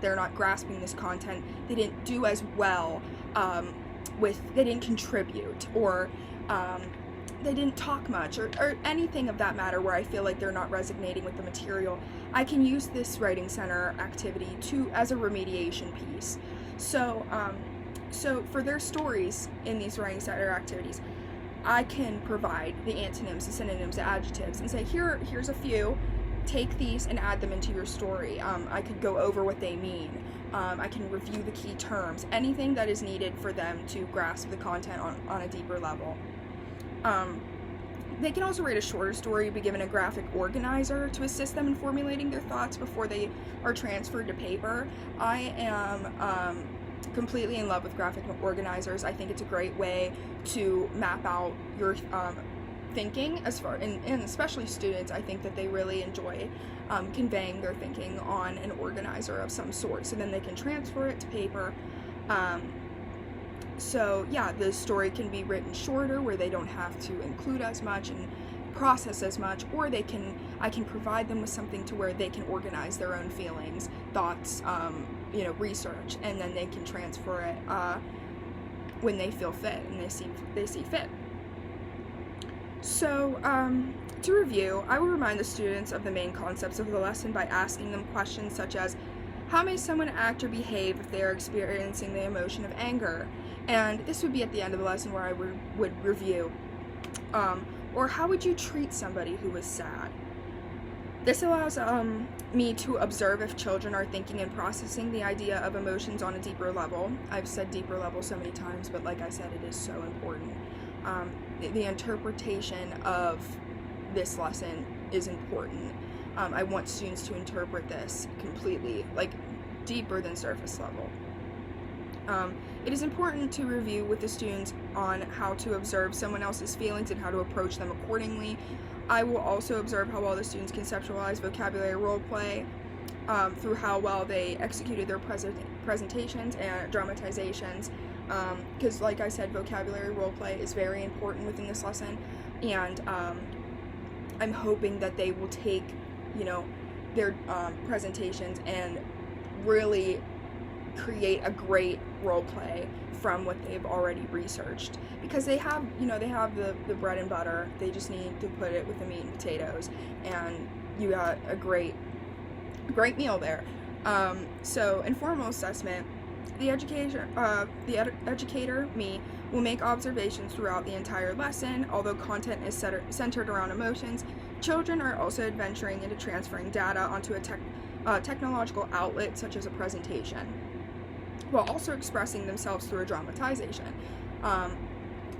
they're not grasping this content, they didn't do as well they didn't contribute, or they didn't talk much, or anything of that matter where I feel like they're not resonating with the material, I can use this Writing Center activity as a remediation piece. So for their stories in these Writing Center activities, I can provide the antonyms, the synonyms, the adjectives, and say, here's a few, take these and add them into your story. I could go over what they mean. I can review the key terms, anything that is needed for them to grasp the content on a deeper level. They can also write a shorter story, be given a graphic organizer to assist them in formulating their thoughts before they are transferred to paper. I am completely in love with graphic organizers. I think it's a great way to map out your thinking, and especially students. I think that they really enjoy conveying their thinking on an organizer of some sort, so then they can transfer it to paper. So yeah, the story can be written shorter, where they don't have to include as much and process as much, or I can provide them with something to where they can organize their own feelings, thoughts, research, and then they can transfer it when they feel fit and they see fit. So to review, I will remind the students of the main concepts of the lesson by asking them questions such as, how may someone act or behave if they are experiencing the emotion of anger? And this would be at the end of the lesson where I would review. Or how would you treat somebody who is sad? This allows me to observe if children are thinking and processing the idea of emotions on a deeper level. I've said deeper level so many times, but like I said, it is so important. The interpretation of this lesson is important. I want students to interpret this completely, like deeper than surface level. It is important to review with the students on how to observe someone else's feelings and how to approach them accordingly. I will also observe how well the students conceptualize vocabulary role play through how well they executed their presentations and dramatizations, because like I said, vocabulary role play is very important within this lesson, and I'm hoping that they will take their presentations and really create a great role play from what they've already researched, because they have the bread and butter. They just need to put it with the meat and potatoes, and you got a great meal there. So informal assessment, the educator, me, will make observations throughout the entire lesson. Although content is centered around emotions, children are also adventuring into transferring data onto a technological outlet such as a presentation, while also expressing themselves through a dramatization.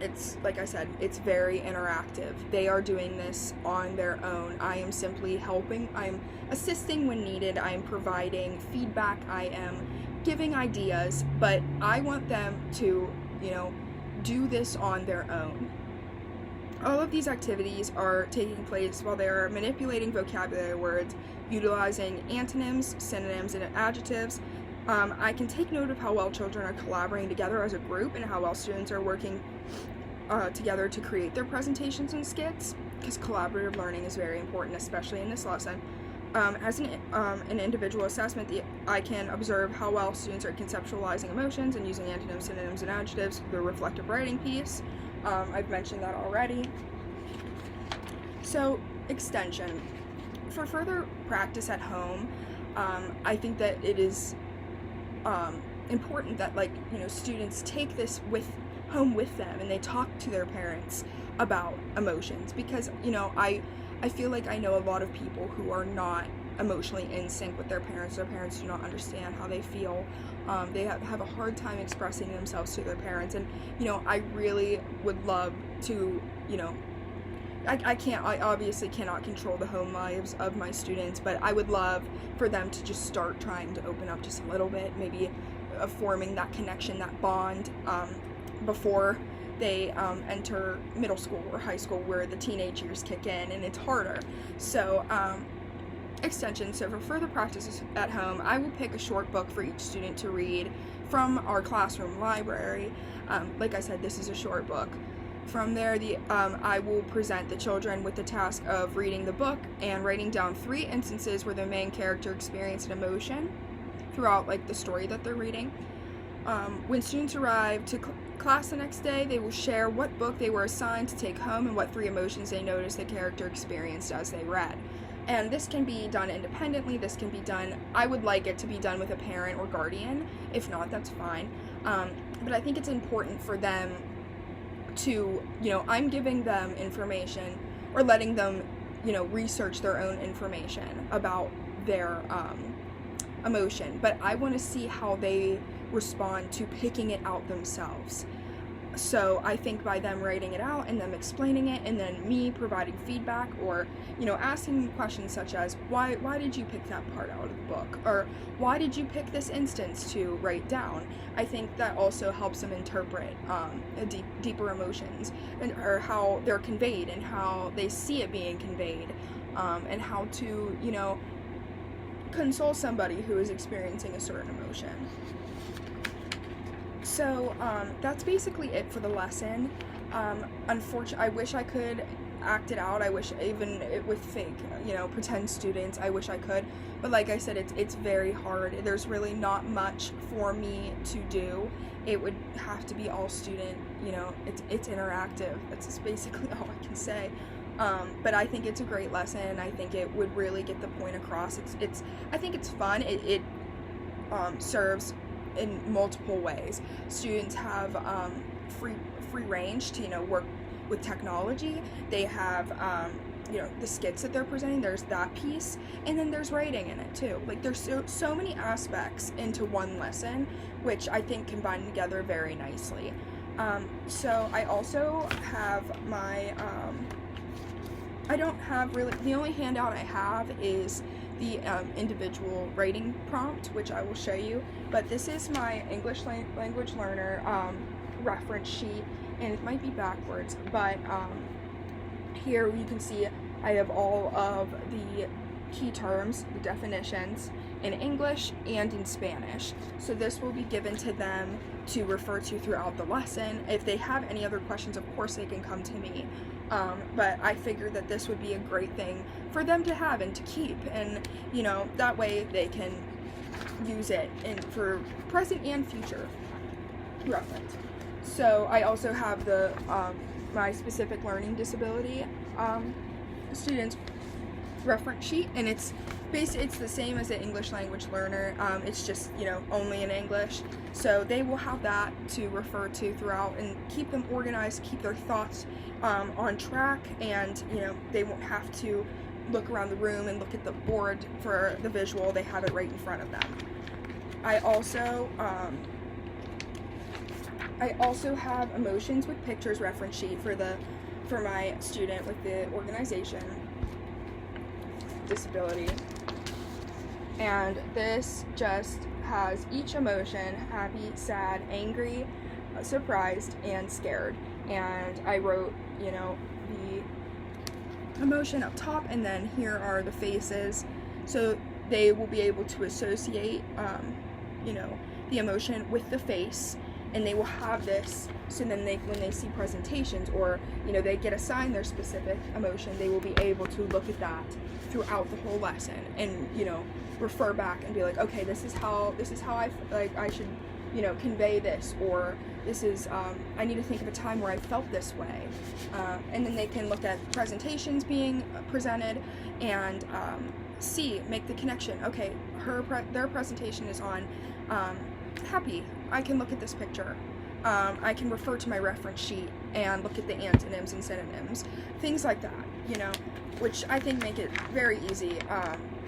It's, like I said, it's very interactive. They are doing this on their own. I am simply helping. I am assisting when needed. I am providing feedback. I am giving ideas, but I want them to, do this on their own. All of these activities are taking place while they are manipulating vocabulary words, utilizing antonyms, synonyms, and adjectives. I can take note of how well children are collaborating together as a group and how well students are working together to create their presentations and skits, because collaborative learning is very important, especially in this lesson. As an individual assessment, I can observe how well students are conceptualizing emotions and using antonyms, synonyms, and adjectives for the reflective writing piece. I've mentioned that already. So, extension. For further practice at home, I think that it is important that students take this home with them and they talk to their parents about emotions, because I feel like I know a lot of people who are not emotionally in sync with their parents. Their parents do not understand how they feel. They have a hard time expressing themselves to their parents, and I really would love to I obviously cannot control the home lives of my students, but I would love for them to just start trying to open up just a little bit, maybe forming that connection, that bond, before they enter middle school or high school, where the teenage years kick in and it's harder. So extension. So for further practices at home, I will pick a short book for each student to read from our classroom library. Like I said, this is a short book. From there, I will present the children with the task of reading the book and writing down 3 instances where the main character experienced an emotion. throughout like the story that they're reading. When students arrive to class the next day, they will share what book they were assigned to take home and what 3 emotions they noticed the character experienced as they read. And this can be done independently. This can be done, I would like it to be done with a parent or guardian. If not, that's fine. But I think it's important for them to, I'm giving them information or letting them, research their own information about their emotion. But I want to see how they respond to picking it out themselves. So I think by them writing it out and them explaining it and then me providing feedback or, asking questions such as, why did you pick that part out of the book? Or why did you pick this instance to write down? I think that also helps them interpret deeper emotions or how they're conveyed and how they see it being conveyed, and how to, console somebody who is experiencing a certain emotion. So that's basically it for the lesson. Unfortunately, I wish I could act it out. I wish, even with fake, pretend students, I wish I could. But like I said, it's very hard. There's really not much for me to do. It would have to be all student, it's interactive. That's just basically all I can say. But I think it's a great lesson. I think it would really get the point across. I think it's fun. It serves in multiple ways. Students have free range to work with technology. They have the skits that they're presenting. There's that piece, and then there's writing in it too. Like there's so many aspects into one lesson, which I think combine together very nicely. So I also have my I don't have really, the only handout I have is the individual writing prompt, which I will show you, but this is my English language learner reference sheet, and it might be backwards, but here you can see I have all of the key terms, the definitions, in English and in Spanish. So this will be given to them to refer to throughout the lesson. If they have any other questions, of course they can come to me. But I figured that this would be a great thing for them to have and to keep, and that way they can use it for present and future reference. So I also have the my specific learning disability students reference sheet, and it's the same as the English language learner. It's just only in English, so they will have that to refer to throughout and keep them organized, keep their thoughts on track, and they won't have to look around the room and look at the board for the visual. They have it right in front of them. I also have emotions with pictures reference sheet for my student with the organization disability, and this just has each emotion: happy, sad, angry, surprised, and scared. And I wrote the emotion up top, and then here are the faces, so they will be able to associate the emotion with the face, and they will have this, so then when they see presentations or they get assigned their specific emotion, they will be able to look at that throughout the whole lesson and refer back and be like, okay, this is how I should convey this, or this is I need to think of a time where I felt this way, and then they can look at presentations being presented and make the connection. Okay, their presentation is on happy. I can look at this picture. I can refer to my reference sheet and look at the antonyms and synonyms, things like that, which I think make it very easy,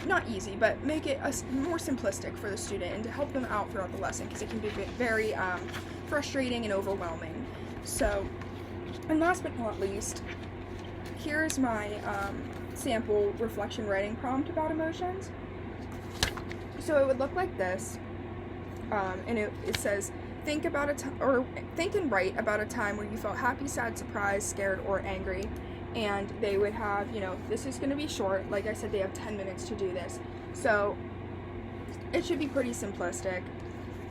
not easy, but make it more simplistic for the student and to help them out throughout the lesson, because it can be very frustrating and overwhelming. So, and last but not least, here's my sample reflection writing prompt about emotions. So it would look like this, and it says, think and write about a time where you felt happy, sad, surprised, scared, or angry. And they would have, this is going to be short. Like I said, they have 10 minutes to do this. So it should be pretty simplistic.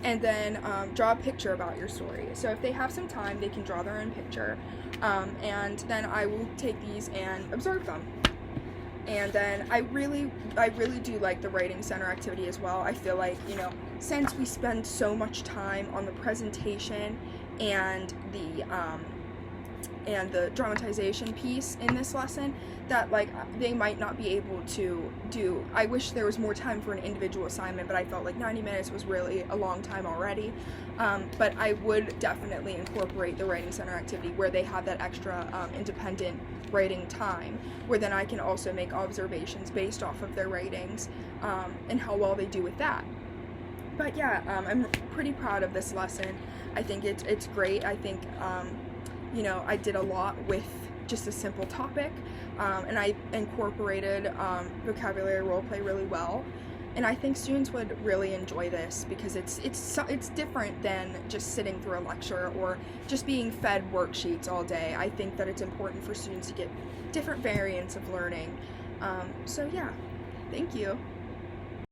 And then draw a picture about your story. So if they have some time, they can draw their own picture. And then I will take these and observe them. And then I really do like the writing center activity as well. I feel like, since we spend so much time on the presentation and the dramatization piece in this lesson, that like they might not be able to do. I wish there was more time for an individual assignment, but I felt like 90 minutes was really a long time already. But I would definitely incorporate the writing center activity where they have that extra independent writing time, where then I can also make observations based off of their writings and how well they do with that. But yeah, I'm pretty proud of this lesson. I think it's great. I think I did a lot with just a simple topic, and I incorporated vocabulary role play really well. And I think students would really enjoy this because it's different than just sitting through a lecture or just being fed worksheets all day. I think that it's important for students to get different variants of learning. So yeah, thank you.